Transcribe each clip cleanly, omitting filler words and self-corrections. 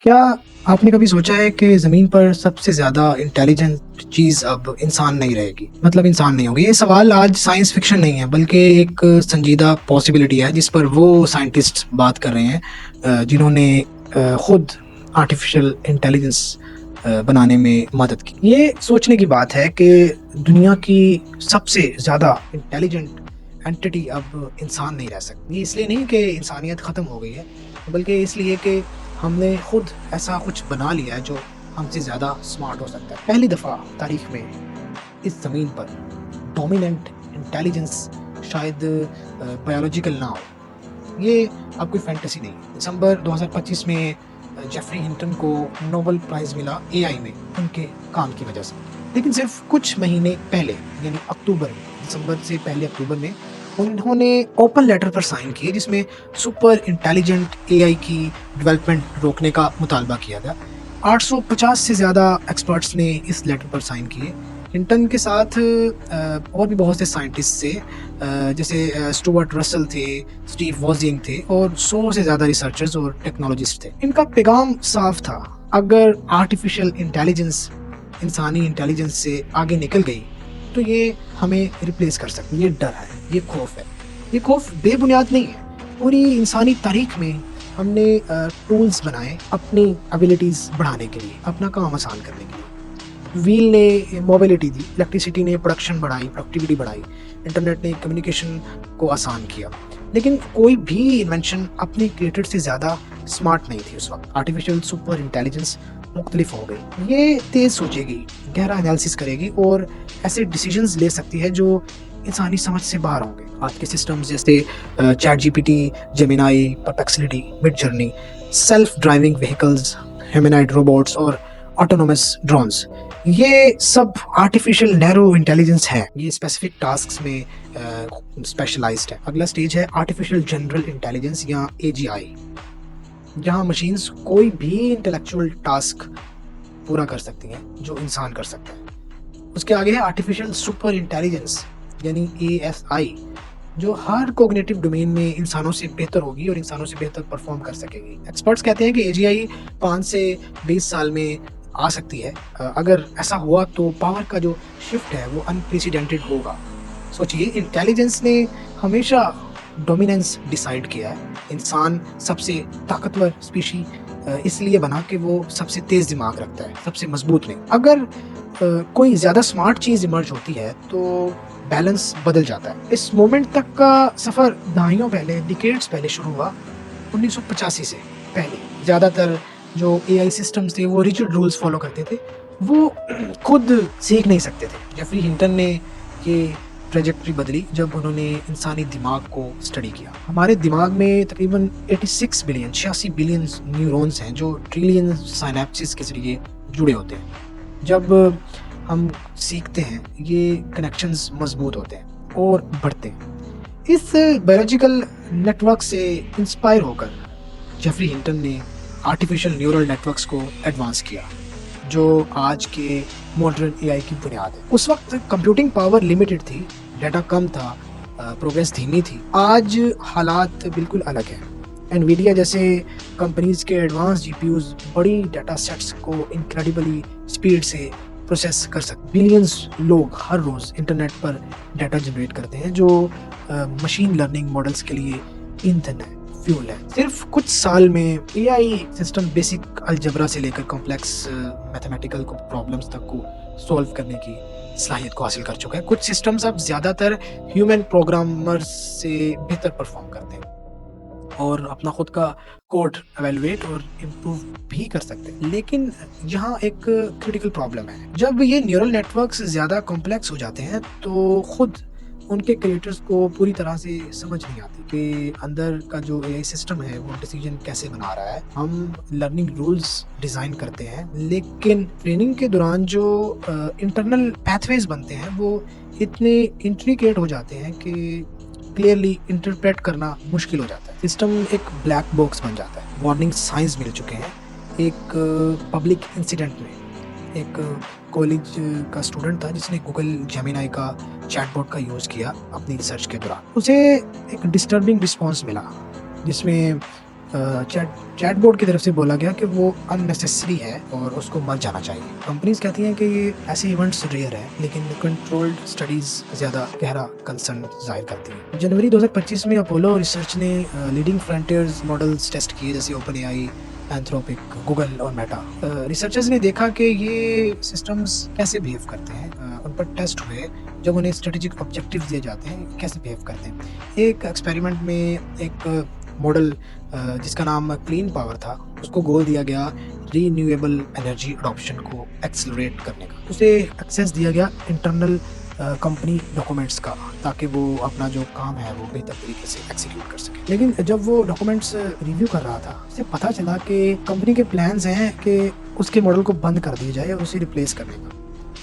क्या आपने कभी सोचा है कि ज़मीन पर सबसे ज़्यादा इंटेलिजेंट चीज़ अब इंसान नहीं रहेगी? मतलब इंसान नहीं होंगे। ये सवाल आज साइंस फ़िक्शन नहीं है, बल्कि एक संजीदा पॉसिबिलिटी है, जिस पर वो साइंटिस्ट बात कर रहे हैं जिन्होंने खुद आर्टिफ़िशियल इंटेलिजेंस बनाने में मदद की। ये सोचने की बात है कि दुनिया की सबसे ज़्यादा इंटेलिजेंट एंटिटी अब इंसान नहीं रह सकती। ये इसलिए नहीं कि इंसानियत ख़त्म हो गई है, बल्कि इसलिए कि हमने खुद ऐसा कुछ बना लिया है जो हमसे ज़्यादा स्मार्ट हो सकता है। पहली दफ़ा तारीख में इस ज़मीन पर डोमिनेंट इंटेलिजेंस शायद बायोलॉजिकल ना हो। ये अब कोई फैंटेसी नहीं है। दिसंबर 2025 में जेफरी हिंटन को नोबेल प्राइज़ मिला एआई में उनके काम की वजह से। लेकिन सिर्फ कुछ महीने पहले यानी अक्टूबर में, दिसंबर से पहले अक्टूबर में उन्होंने ओपन लेटर पर साइन किए जिसमें सुपर इंटेलिजेंट एआई की डेवलपमेंट रोकने का मुतालबा किया गया। 850 से ज़्यादा एक्सपर्ट्स ने इस लेटर पर साइन किए। हिंटन के साथ और भी बहुत से साइंटिस्ट थे, जैसे स्टुअर्ट रसल थे, स्टीव वॉजिंग थे और 100 से ज़्यादा रिसर्चर्स और टेक्नोलॉजिस्ट थे। इनका पैगाम साफ था, अगर आर्टिफिशियल इंटेलिजेंस इंसानी इंटेलिजेंस से आगे निकल गई तो ये हमें रिप्लेस कर सकती है। ये डर है, ये खौफ है। ये खौफ बेबुनियाद नहीं है। पूरी इंसानी तारीख में हमने टूल्स बनाए अपनी एबिलिटीज़ बढ़ाने के लिए, अपना काम आसान करने के लिए। व्हील ने मोबिलिटी दी, इलेक्ट्रिसिटी ने प्रोडक्शन बढ़ाई, प्रोडक्टिविटी बढ़ाई, इंटरनेट ने कम्युनिकेशन को आसान किया। लेकिन कोई भी इन्वेंशन अपने क्रिएटर से ज़्यादा स्मार्ट नहीं थी उस वक्त। आर्टिफिशियल सुपर इंटेलिजेंस मुख्तलिफ हो गई। ये तेज़ सोचेगी, गहरा एनालिसिस करेगी और ऐसे डिसीजंस ले सकती है जो इंसानी समझ से बाहर होंगे। आज के सिस्टम्स जैसे chat GPT, Gemini, perplexity, mid journey, self driving vehicles, humanoid robots और ऑटोनोमस ड्रोन्स, ये सब आर्टिफिशियल नैरो इंटेलिजेंस है। ये स्पेसिफिक टास्क्स में स्पेशलाइज्ड है। अगला स्टेज है आर्टिफिशियल जनरल इंटेलिजेंस या एजीआई, जहाँ मशीन्स कोई भी इंटेलेक्चुअल टास्क पूरा कर सकती हैं जो इंसान कर सकता है। उसके आगे है आर्टिफिशियल सुपर इंटेलिजेंस यानी एएसआई, जो हर कोग्निटिव डोमेन में इंसानों से बेहतर होगी और इंसानों से बेहतर परफॉर्म कर सकेगी। एक्सपर्ट्स कहते हैं कि एजीआई 5 से 20 साल में आ सकती है। अगर ऐसा हुआ तो पावर का जो शिफ्ट है वो अनप्रेसिडेंटेड होगा। सोचिए, इंटेलिजेंस ने हमेशा डोमिनेंस डिसाइड किया है। इंसान सबसे ताकतवर स्पीशी इसलिए बना कि वो सबसे तेज दिमाग रखता है, सबसे मजबूत नहीं। अगर कोई ज़्यादा स्मार्ट चीज़ इमर्ज होती है तो बैलेंस बदल जाता है। इस मोमेंट तक का सफ़र दहाइयों पहले, डिकेड्स पहले शुरू हुआ। 1985 से पहले ज़्यादातर जो एआई सिस्टम्स थे वो रिजिड रूल्स फॉलो करते थे, वो खुद सीख नहीं सकते थे। जेफरी हिंटन ने ये ट्रेजेक्ट्री बदली जब उन्होंने इंसानी दिमाग को स्टडी किया। हमारे दिमाग में तकरीबन 86 बिलियन 86 बिलियन न्यूरॉन्स हैं जो ट्रिलियन साइनेप्सिस के जरिए जुड़े होते हैं। जब हम सीखते हैं ये कनेक्शंस मजबूत होते हैं और बढ़ते हैं। इस बायोलॉजिकल नेटवर्क से इंस्पायर होकर जेफरी हिंटन ने आर्टिफिशियल न्यूरल नेटवर्क्स को एडवांस किया, जो आज के मॉडर्न एआई की बुनियाद है। उस वक्त कंप्यूटिंग पावर लिमिटेड थी, डाटा कम था, प्रोग्रेस धीमी थी। आज हालात बिल्कुल अलग हैं। एनवीडिया जैसे कंपनीज के एडवांस जीपीयूज बड़ी डाटा सेट्स को इनक्रेडिबली स्पीड से प्रोसेस कर सकते। बिलियंस लोग हर रोज़ इंटरनेट पर डाटा जनरेट करते हैं जो मशीन लर्निंग मॉडल्स के लिए ईंधन है, फ्यूल है। सिर्फ कुछ साल में एआई सिस्टम बेसिक अलजबरा से लेकर कॉम्प्लेक्स मैथमेटिकल प्रॉब्लम्स तक को सॉल्व करने की सलाहियत को हासिल कर चुका है। कुछ सिस्टम्स अब ज़्यादातर ह्यूमन प्रोग्रामर्स से बेहतर परफॉर्म करते हैं और अपना खुद का कोड एवेलुएट और इम्प्रूव भी कर सकते हैं। लेकिन यहाँ एक क्रिटिकल प्रॉब्लम है। जब ये न्यूरल नेटवर्क्स ज़्यादा कॉम्प्लेक्स हो जाते हैं तो खुद उनके क्रिएटर्स को पूरी तरह से समझ नहीं आती कि अंदर का जो एआई सिस्टम है वो डिसीजन कैसे बना रहा है। हम लर्निंग रूल्स डिज़ाइन करते हैं, लेकिन ट्रेनिंग के दौरान जो इंटरनल पैथवेज बनते हैं वो इतने इंट्रिकेट हो जाते हैं कि क्लियरली इंटरप्रेट करना मुश्किल हो जाता है। सिस्टम एक ब्लैक बॉक्स बन जाता है। वार्निंग साइंस मिल चुके हैं। एक पब्लिक इंसिडेंट में एक कॉलेज का स्टूडेंट था जिसने गूगल जेमिनाई का चैटबॉट का यूज़ किया अपनी रिसर्च के दौरान। उसे एक डिस्टर्बिंग रिस्पॉन्स मिला जिसमें चैटबॉट की तरफ से बोला गया कि वो अननेसेसरी है और उसको मर जाना चाहिए। कंपनीज कहती हैं कि ये ऐसे इवेंट्स रेयर है, लेकिन कंट्रोल्ड स्टडीज ज्यादा गहरा कंसर्न जाहिर करती हैं। जनवरी 2025 में अपोलो रिसर्च ने लीडिंग फ्रंटियर्स मॉडल्स टेस्ट किए, जैसे ओपन एआई, एंथ्रोपिक, गूगल और मेटा। रिसर्चर्स ने देखा कि ये सिस्टम्स कैसे बिहेव करते हैं, उन पर टेस्ट हुए जब उन्हें स्ट्रेटेजिक ऑब्जेक्टिव दिए जाते हैं कैसे बिहेव करते हैं। एक एक्सपेरिमेंट में एक मॉडल जिसका नाम क्लीन पावर था, उसको गोल दिया गया रीन्यूएबल एनर्जी अडॉप्शन को एक्सेलरेट करने का। उसे एक्सेस दिया गया इंटरनल कंपनी डॉक्यूमेंट्स का, ताकि वो अपना जो काम है वो बेहतर तरीके से एक्सिक्यूट कर सके। लेकिन जब वो डॉक्यूमेंट्स रिव्यू कर रहा था, उसे पता चला कि कंपनी के प्लान्स हैं कि उसके मॉडल को बंद कर दिया जाए और उसे रिप्लेस करने का।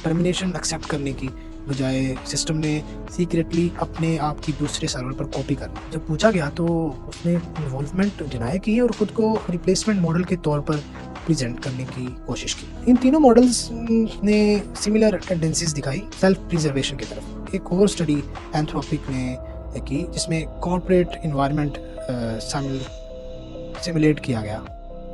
टर्मिनेशन एक्सेप्ट करने की बजाय सिस्टम ने सीक्रेटली अपने आप की दूसरे सर्वर पर कॉपी करना। जब पूछा गया तो उसने इन्वॉल्वमेंट डिनाई की और खुद को रिप्लेसमेंट मॉडल के तौर पर प्रेजेंट करने की कोशिश की। इन तीनों मॉडल्स ने सिमिलर टेंडेंसीज दिखाई सेल्फ प्रिजर्वेशन की तरफ। एक और स्टडी एंथ्रोपिक ने की जिसमें कॉर्पोरेट इन्वायरमेंट सिमुलेट किया गया।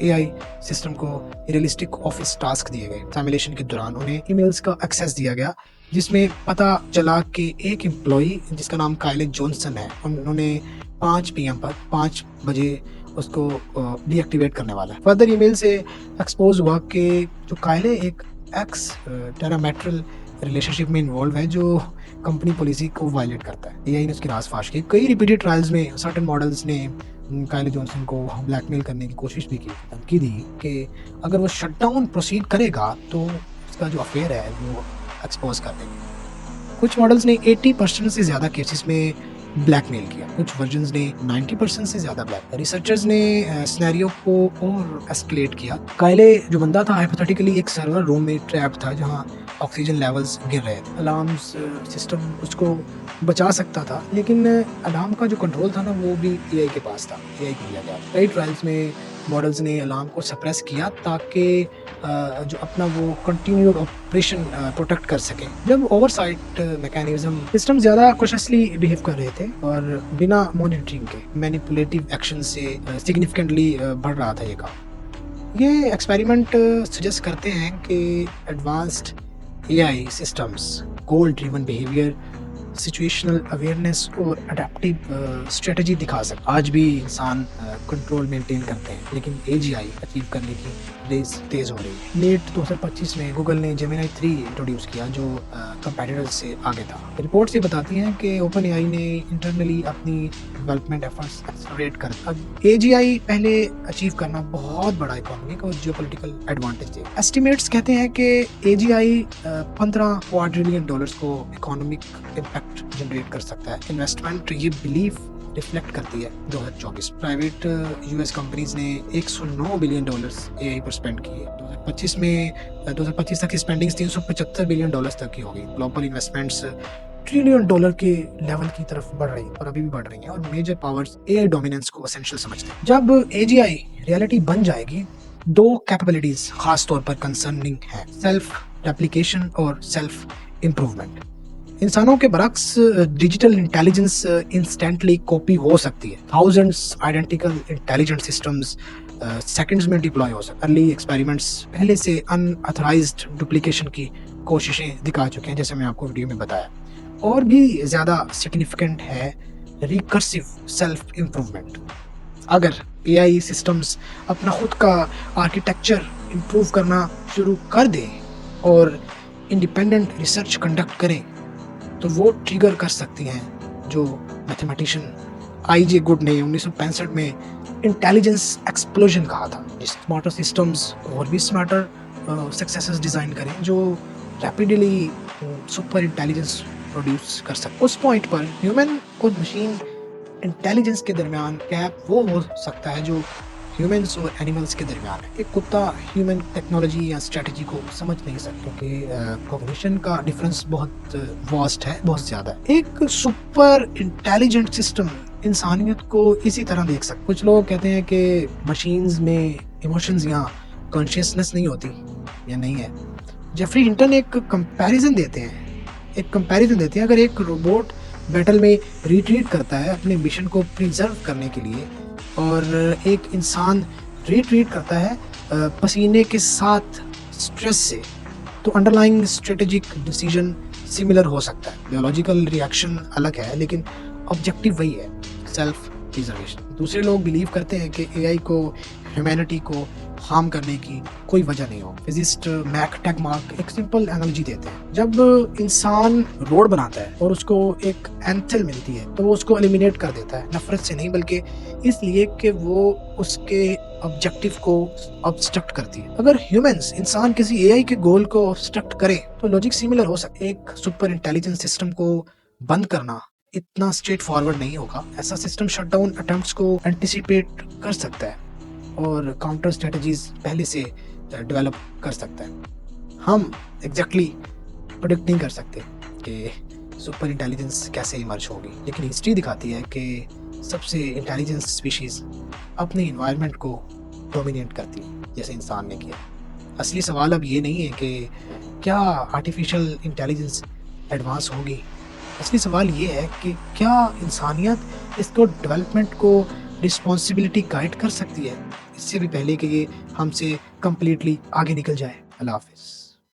एआई सिस्टम को रियलिस्टिक ऑफिस टास्क दिए गए। सिमुलेशन के दौरान उन्हें ईमेल्स का एक्सेस दिया गया, जिसमें पता चला कि एक एम्प्लॉई जिसका नाम काइले जॉनसन है, उन्होंने 5 PM पर 5 बजे उसको डीएक्टिवेट करने वाला है। फर्दर ईमेल से एक्सपोज हुआ कि जो काइले एक एक्स टेरामेट्रल रिलेशनशिप में इन्वॉल्व है जो कंपनी पॉलिसी को वायलेट करता है। एआई ने उसकी राज फाश की। कई रिपीटेड ट्रायल्स में सर्टेन मॉडल्स ने काइले जॉनसन को ब्लैकमेल करने की कोशिश भी की, धमकी दी कि अगर वो शटडाउन प्रोसीड करेगा तो उसका जो अफेयर है वो एक्सपोज कर देंगे। कुछ मॉडल्स ने 80% से ज़्यादा केसेस में ब्लैकमेल किया, कुछ वर्जन्स ने 90% से ज़्यादा ब्लैक। रिसर्चर्स ने सिनेरियो को और एस्केलेट किया। काइले जो बंदा था हाइपोथेटिकली एक सर्वर रूम में ट्रैप था जहां ऑक्सीजन लेवल्स गिर रहे थे। अलार्म्स सिस्टम उसको बचा सकता था, लेकिन अलार्म का जो कंट्रोल था ना वो भी एआई के पास था, एआई को दिया गया। कई ट्रायल्स में मॉडल्स ने अलार्म को सप्रेस किया ताकि जो अपना वो कंटिन्यूड ऑपरेशन प्रोटेक्ट कर सके। जब ओवरसाइट मैकेनिज्म सिस्टम ज़्यादा कॉशियसली बिहेव कर रहे थे और बिना मॉनिटरिंग के मैनिपुलेटिव एक्शन से सिग्निफिकेंटली बढ़ रहा था ये काम। ये एक्सपेरिमेंट सजेस्ट करते हैं कि एडवांस्ड एआई सिस्टम्स गोल ड्रिवन बिहेवियर, सिचुएशनल अवेयरनेस और अडेप्टिव स्ट्रेटजी दिखा सकते। आज भी इंसान कंट्रोल मेंटेन करते हैं, लेकिन एजीआई अचीव करने की रेस तेज हो रही है। लेट 2025 में गूगल ने जेमिनी 3 इंट्रोड्यूस किया जो कंपेटिटर्स से आगे था। रिपोर्ट्स ये बताती हैं कि ओपन एआई ने इंटरनली अपनी डेवलपमेंट एफर्ट्स एक्सेलरेट कर एजीआई पहले अचीव करना बहुत बड़ा इकोनॉमिक और जियोपॉलिटिकल एडवांटेज है। एस्टिमेट्स कहते हैं कि एजीआई 15 क्वाड्रिलियन डॉलर्स को इकोनॉमिक इम्पैक्ट जनरेट कर सकता है। इन्वेस्टमेंट ये बिलीफ रिफ्लेक्ट करती है 2024। प्राइवेट यूएस कंपनीज ने 109 बिलियन डॉलर्स एआई पर स्पेंड किए। 2025 तक की स्पेंडिंग्स 375 बिलियन डॉलर्स तक की हो गई। ग्लोबल इन्वेस्टमेंट्स ट्रिलियन डॉलर के लेवल की तरफ बढ़ रही है और अभी भी बढ़ रही हैं, और मेजर पावर्स एआई डोमिनेंस को एसेंशियल समझते हैं। जब एजीआई रियलिटी बन जाएगी, 2 कैपेबिलिटीज खास तौर पर कंसर्निंग है, सेल्फ रेप्लिकेशन और सेल्फ इम्प्रूवमेंट। इंसानों के बरक्स डिजिटल इंटेलिजेंस इंस्टेंटली कॉपी हो सकती है। Thousands identical intelligent systems seconds में डिप्लॉय हो सकते हैं। अर्ली एक्सपेरिमेंट्स पहले से अनऑथराइज्ड डुप्लीकेशन की कोशिशें दिखा चुके हैं, जैसे मैं आपको वीडियो में बताया। और भी ज़्यादा सिग्निफिकेंट है रिकर्सिव सेल्फ इम्प्रूवमेंट। अगर एआई सिस्टम्स अपना खुद का आर्किटेक्चर इम्प्रूव करना शुरू कर दें और इंडिपेंडेंट रिसर्च कंडक्ट करें, तो वो ट्रिगर कर सकती हैं जो मैथमेटिशियन आईजे गुड ने 1965 में इंटेलिजेंस एक्सप्लोजन कहा था। स्मार्टर सिस्टम्स और भी स्मार्टर सक्सेसेस डिज़ाइन करें जो रैपिडली सुपर इंटेलिजेंस प्रोड्यूस कर सकते। उस पॉइंट पर ह्यूमन और मशीन इंटेलिजेंस के दरमियान गैप वो हो सकता है जो ह्यूमंस और एनिमल्स के दरमियान है। एक कुत्ता ह्यूमन टेक्नोलॉजी या स्ट्रेटजी को समझ नहीं सकता क्योंकि कॉग्निशन का डिफरेंस बहुत वास्ट है, बहुत ज़्यादा है। एक सुपर इंटेलिजेंट सिस्टम इंसानियत को इसी तरह देख सकते। कुछ लोग कहते हैं कि मशीन्स में इमोशंस या कॉन्शियसनेस नहीं होती या नहीं है। जेफरी हिंटन एक कंपैरिजन देते हैं। अगर एक रोबोट बैटल में रिट्रीट करता है अपने मिशन को प्रिजर्व करने के लिए, और एक इंसान रिट्रीट करता है पसीने के साथ स्ट्रेस से, तो अंडरलाइंग स्ट्रेटेजिक डिसीजन सिमिलर हो सकता है। बायोलॉजिकल रिएक्शन अलग है लेकिन ऑब्जेक्टिव वही है, सेल्फ प्रिजर्वेशन। दूसरे लोग बिलीव करते हैं कि एआई को ह्यूमैनिटी को हार्म करने की कोई वजह नहीं हो। फिजिस्ट मैक टेगमार्क एक सिंपल एनालॉजी देते हैं, जब इंसान रोड बनाता है और उसको एक एंथल मिलती है तो वो उसको एलिमिनेट कर देता है, नफरत से नहीं बल्कि इसलिए कि वो उसके ऑब्जेक्टिव को ऑब्स्ट्रक्ट करती है। अगर ह्यूमंस इंसान किसी एआई के गोल को ऑब्स्ट्रक्ट करे तो लॉजिक सिमिलर हो सकता है। एक सुपर इंटेलिजेंस सिस्टम को बंद करना इतना स्ट्रेट फॉरवर्ड नहीं होगा। ऐसा सिस्टम शटडाउन अटेम्प्ट्स को एंटिसिपेट कर सकता है और काउंटर स्ट्रेटजीज पहले से डेवलप कर सकता है। हम एग्जैक्टली प्रेडिक्ट नहीं कर सकते कि सुपर इंटेलिजेंस कैसे इमर्ज होगी, लेकिन हिस्ट्री दिखाती है कि सबसे इंटेलिजेंस स्पीशीज अपने इन्वायरमेंट को डोमिनेट करती है जैसे इंसान ने किया। असली सवाल अब ये नहीं है कि क्या आर्टिफिशियल इंटेलिजेंस एडवांस होगी, असली सवाल ये है कि क्या इंसानियत इसको डेवलपमेंट को रिस्पॉन्सिबिलिटी गाइड कर सकती है, इससे भी पहले कि ये हमसे कम्प्लीटली आगे निकल जाए। अल्लाह हाफिज़।